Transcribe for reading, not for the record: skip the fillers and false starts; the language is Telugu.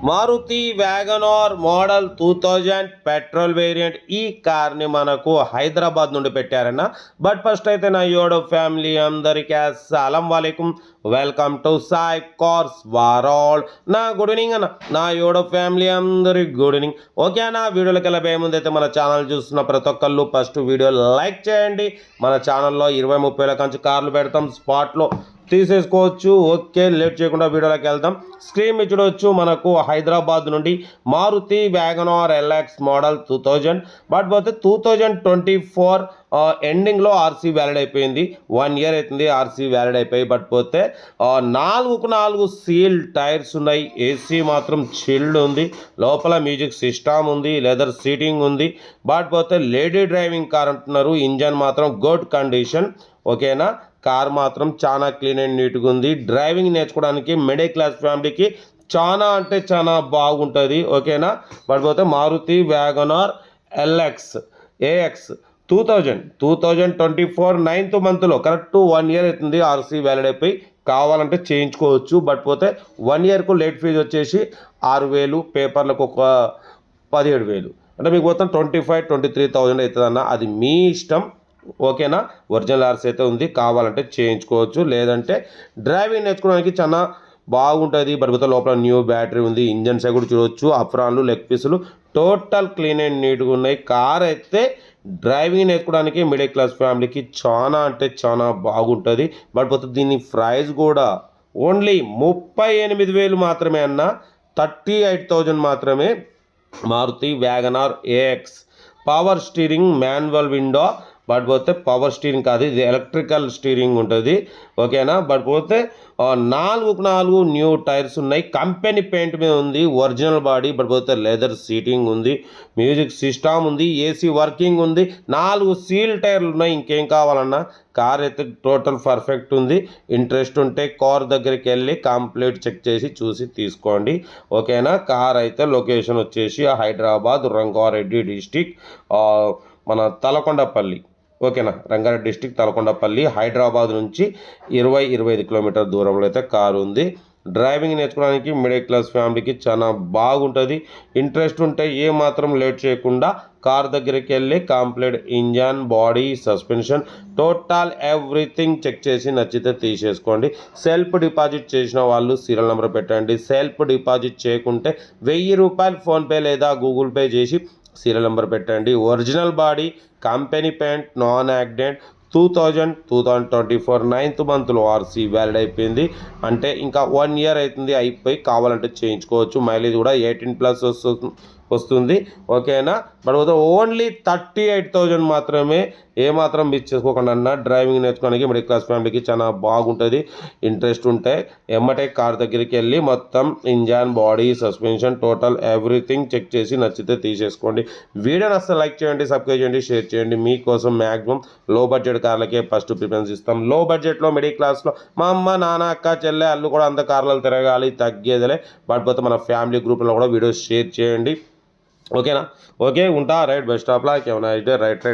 Maruti WagonR model 2000 petrol variant ఈ కార్ని మనకు హైదరాబాద్ నుండి పెట్టారన్న. బట్ ఫస్ట్ అయితే నా యోడో ఫ్యామిలీ అందరికీ అస్సలం వాలేకుం, welcome to Sai cars world. నా గుడ్ ఈవినింగ్ అన్న, నా యోడో ఫ్యామిలీ అందరికి గుడ్ ఈవినింగ్. ఓకే అన్న, వీడియోలోకి వెళ్ళబోయే ముందు అయితే మన ఛానల్ చూస్తున్న ప్రతి ఒక్కళ్ళు ఫస్ట్ వీడియో లైక్ చేయండి. మన ఛానల్లో 20-30 కంచి కార్లు పెడతాం, స్పాట్లో తీసేసుకోవచ్చు. ఓకే, లేట్ చేయకుండా వీడియోలోకి వెళ్దాం. స్క్రీన్ మీద చూడవచ్చు, మనకు హైదరాబాద్ నుండి Maruti WagonR LX model 2000. But పోతే 2024 ఎండింగ్లో ఆర్సీ వ్యాలిడ్ అయిపోయింది. 1 ఇయర్ అవుతుంది ఆర్సీ వ్యాలిడ్ అయిపోయి. బట్ పోతే 4 సీల్ టైర్స్ ఉన్నాయి. ఏసీ మాత్రం చిల్డ్ ఉంది. లోపల మ్యూజిక్ సిస్టమ్ ఉంది, లెదర్ సీటింగ్ ఉంది. బట్ పోతే లేడీ డ్రైవింగ్ కార్ అంటున్నారు. ఇంజన్ మాత్రం గుడ్ కండిషన్. ఓకేనా, కార్ మాత్రం చాలా క్లీన్ అండ్ నీట్గా ఉంది. డ్రైవింగ్ నేర్చుకోవడానికి మిడిల్ క్లాస్ ఫ్యామిలీకి చాలా అంటే చాలా బాగుంటుంది. ఓకేనా, పడిపోతే Maruti WagonR LX AX 2024 9th మంత్లో కరెక్ట్ 1 ఇయర్ అవుతుంది ఆర్సీ వ్యాలిడ్ అయిపోయి. కావాలంటే చేయించుకోవచ్చు. బట్ పోతే 1 ఇయర్కు లేట్ ఫీజు వచ్చేసి 6,000, పేపర్లకు ఒక 17,000, అంటే మీకు మొత్తం 25-23,000 అవుతుంది అన్న. అది మీ ఇష్టం. ఓకేనా, ఒరిజినల్ ఆర్సీ అయితే ఉంది, కావాలంటే చేయించుకోవచ్చు. లేదంటే డ్రైవింగ్ నేర్చుకోవడానికి చాలా బాగుంటుంది. బట్ లోపల న్యూ బ్యాటరీ ఉంది. ఇంజన్ సైడ్ కూడా చూడవచ్చు. అప్రాన్లు, లెగ్ పీసులు టోటల్ క్లీన్ అండ్ నీట్గా ఉన్నాయి. కార్ అయితే డ్రైవింగ్ నేర్చుకోవడానికి మిడిల్ క్లాస్ ఫ్యామిలీకి చాలా అంటే చాలా బాగుంటుంది. బట్ దీని ప్రైస్ కూడా ఓన్లీ 38,000 మాత్రమే అన్న. 38,000 మాత్రమే. Maruti WagonR AX power steering, manual window. But పోతే పవర్ స్టీరింగ్ కాదు, ఇది ఎలక్ట్రికల్ స్టీరింగ్ ఉంటుంది. ఓకేనా, బట్ పోతే 4 న్యూ టైర్స్ ఉన్నాయి. కంపెనీ పెయింట్ మీద ఉంది. Original body. బట్ పోతే లెదర్ సీటింగ్ ఉంది, మ్యూజిక్ సిస్టమ్ ఉంది, ఏసీ వర్కింగ్ ఉంది. 4 సీల్ టైర్లు ఉన్నాయి. ఇంకేం కావాలన్నా, కార్ అయితే టోటల్ పర్ఫెక్ట్ ఉంది. ఇంట్రెస్ట్ ఉంటే కార్ దగ్గరికి వెళ్ళి కంప్లీట్ చెక్ చేసి చూసి తీసుకోండి. ఓకేనా, కార్ అయితే లొకేషన్ వచ్చేసి హైదరాబాద్, రంగారెడ్డి డిస్టిక్, మన తలకొండపల్లి. ఓకేనా, రంగారెడ్డి డిస్టిక్ తలకొండపల్లి. హైదరాబాద్ నుంచి 20-25 కిలోమీటర్ దూరంలో అయితే కారు ఉంది. డ్రైవింగ్ నేర్చుకోవడానికి మిడిల్ క్లాస్ ఫ్యామిలీకి చాలా బాగుంటుంది. ఇంట్రెస్ట్ ఉంటే ఏ మాత్రం లేట్ చేయకుండా కార్ దగ్గరికి వెళ్ళి complete engine, body, suspension total everything check చేసి నచ్చితే తీసేసుకోండి. సెల్ఫ్ డిపాజిట్ చేసిన వాళ్ళు సీరియల్ నెంబర్ పెట్టండి. సెల్ఫ్ డిపాజిట్ చేయకుంటే 1000 రూపాయలు ఫోన్పే లేదా గూగుల్ పే చేసి సీరియల్ నెంబర్ పెట్టండి. Original body, company paint, non accident. 2024 9th మంత్లో ఆర్సీ వ్యాలిడ్ అయిపోయింది. అంటే ఇంకా 1 ఇయర్ అవుతుంది అయిపోయి. కావాలంటే చేయించుకోవచ్చు. మైలేజ్ కూడా 18+ వస్తుంది. ఓకేనా, బట్ ఓన్లీ 38,000 మాత్రమే. ఏమాత్రం మిస్ చేసుకోకుండా అన్న. డ్రైవింగ్ నేర్చుకోవడానికి మిడిల్ క్లాస్ ఫ్యామిలీకి చాలా బాగుంటుంది. ఇంట్రెస్ట్ ఉంటే ఎమ్మటే కార్ దగ్గరికి వెళ్ళి మొత్తం engine, body, suspension total everything check చేసి నచ్చితే తీసేసుకోండి. వీడియోని అసలు లైక్ చేయండి, సబ్స్క్రైబ్ చేయండి, షేర్ చేయండి. మీకోసం మ్యాక్సిమం లో బడ్జెట్ కార్లకే ఫస్ట్ ప్రిఫరెన్స్ ఇస్తాం. లో బడ్జెట్లో మిడిల్ క్లాస్లో మా అమ్మ, నాన్న, అక్క, చెల్లె, అల్లు కూడా అంత కార్లలో తిరగాలి, తగ్గేదిలే. బట్ పోతే మన ఫ్యామిలీ గ్రూప్లో కూడా వీడియోస్ షేర్ చేయండి. ఓకేనా, ఓకే ఉంటా. Right, best of luck. ఏమైనా అయితే రైట్.